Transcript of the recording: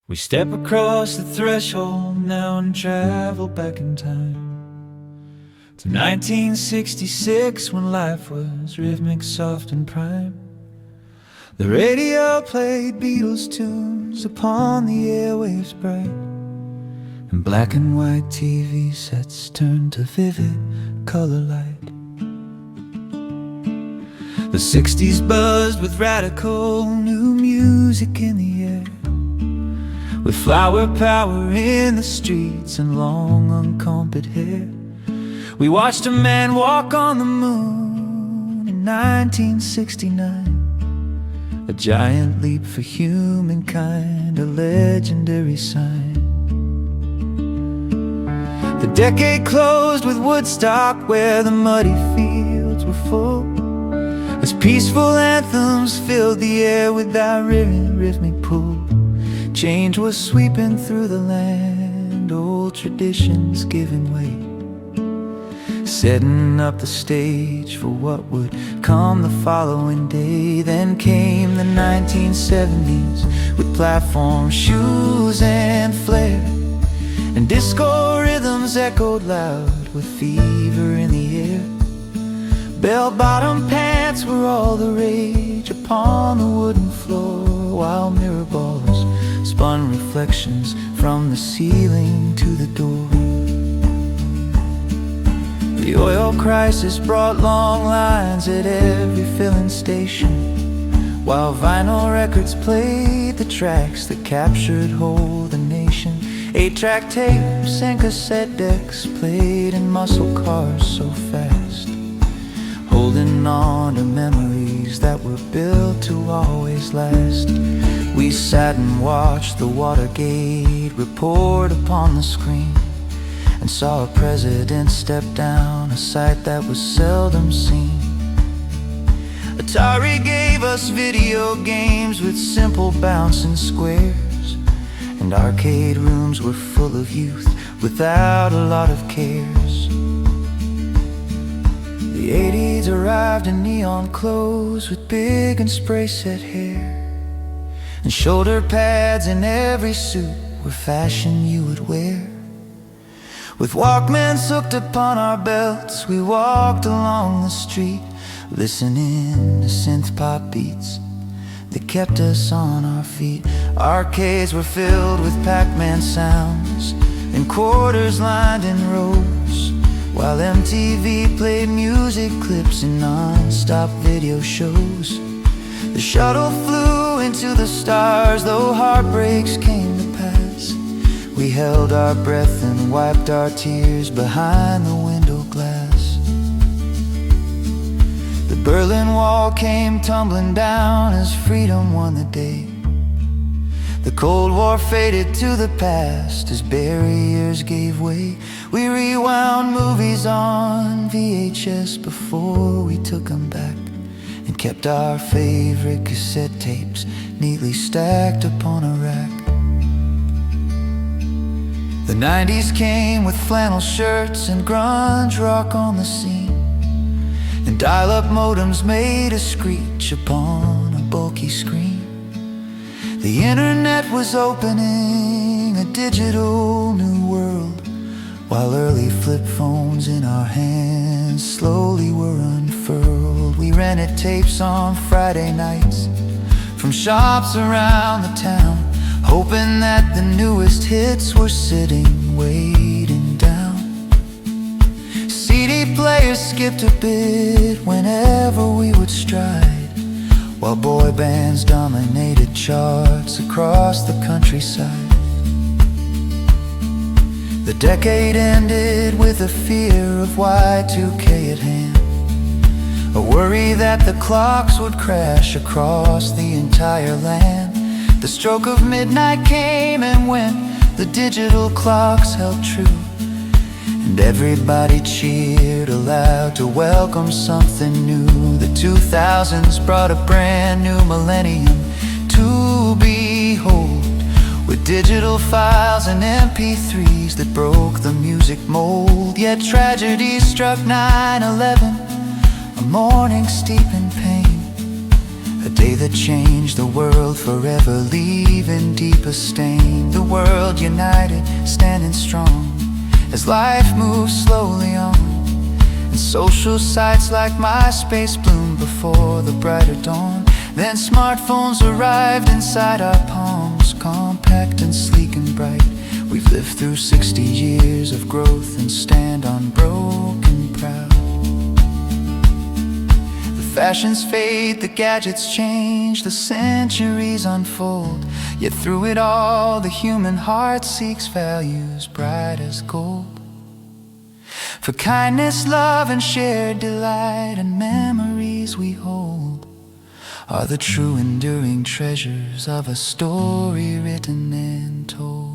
We step across the threshold now and travel back in time to 1966, when life was rhythmic, soft and prime. The radio played Beatles tunes upon the airwaves bright, and black and white TV sets turned to vivid color light. The 60s buzzed with radical new music in the air, with flower power in the streets and long uncombed hair. We watched a man walk on the moon in 1969, a giant leap for humankind, a legendary sign. The decade closed with Woodstock, where the muddy fields were full, as peaceful anthems filled the air with that rhythmic pull. Change was sweeping through the land, old traditions giving way, setting up the stage for what would come the following day. Then came the 1970s with platform shoes and flair, and disco rhythms echoed loud with fever in the air. Bell-bottom pants were all the rage upon the wooden floor, while mirror balls spun reflections from the ceiling to the door. The oil crisis brought long lines at every filling station, while vinyl records played the tracks that captured whole the nation. 8-track tapes and cassette decks played in muscle cars so fast, holding on to memories that were built to always last. We sat and watched the Watergate report upon the screen, and saw a president step down, a sight that was seldom seen. Atari gave us video games with simple bouncing squares, and arcade rooms were full of youth without a lot of cares. The 80s arrived in neon clothes with big and spray-set hair, and shoulder pads in every suit were fashion you would wear. With Walkmans hooked upon our belts, we walked along the street, listening to synth-pop beats that kept us on our feet. Arcades were filled with Pac-Man sounds, and quarters lined in rows, while MTV played music clips in non-stop video shows. The shuttle flew into the stars, though heartbreaks came to pass. We held our breath and wiped our tears behind the window glass. The Berlin Wall came tumbling down as freedom won the day. The Cold War faded to the past as barriers gave way. We rewound movies on VHS before we took them back, and kept our favorite cassette tapes neatly stacked upon a rack. The 90s came with flannel shirts and grunge rock on the scene, and dial-up modems made a screech upon a bulky screen. The internet was opening a digital new world, while early flip phones in our hands slowly were unfurled. We rented tapes on Friday nights from shops around the town, hoping that the newest hits were sitting, waiting down. CD players skipped a bit whenever we would stride, while boy bands dominated charts across the countryside. The decade ended with a fear of Y2K at hand, a worry that the clocks would crash across the entire land. The stroke of midnight came and went, the digital clocks held true, and everybody cheered aloud to welcome something new. The 2000s brought a brand new millennium to behold, with digital files and MP3s that broke the music mold. Yet tragedy struck 9/11, a morning steep in pain, a day that changed the world forever, leaving deep a stain. The world united, standing strong, as life moves slowly on. And social sites like MySpace bloomed before the brighter dawn. Then smartphones arrived inside our palms, compact and sleek and bright. We've lived through 60 years of growth and stand unbroken proud. The fashions fade, the gadgets change, the centuries unfold. Yet through it all, the human heart seeks values bright as gold. For kindness, love, and shared delight, and memories we hold, are the true enduring treasures of a story written and told.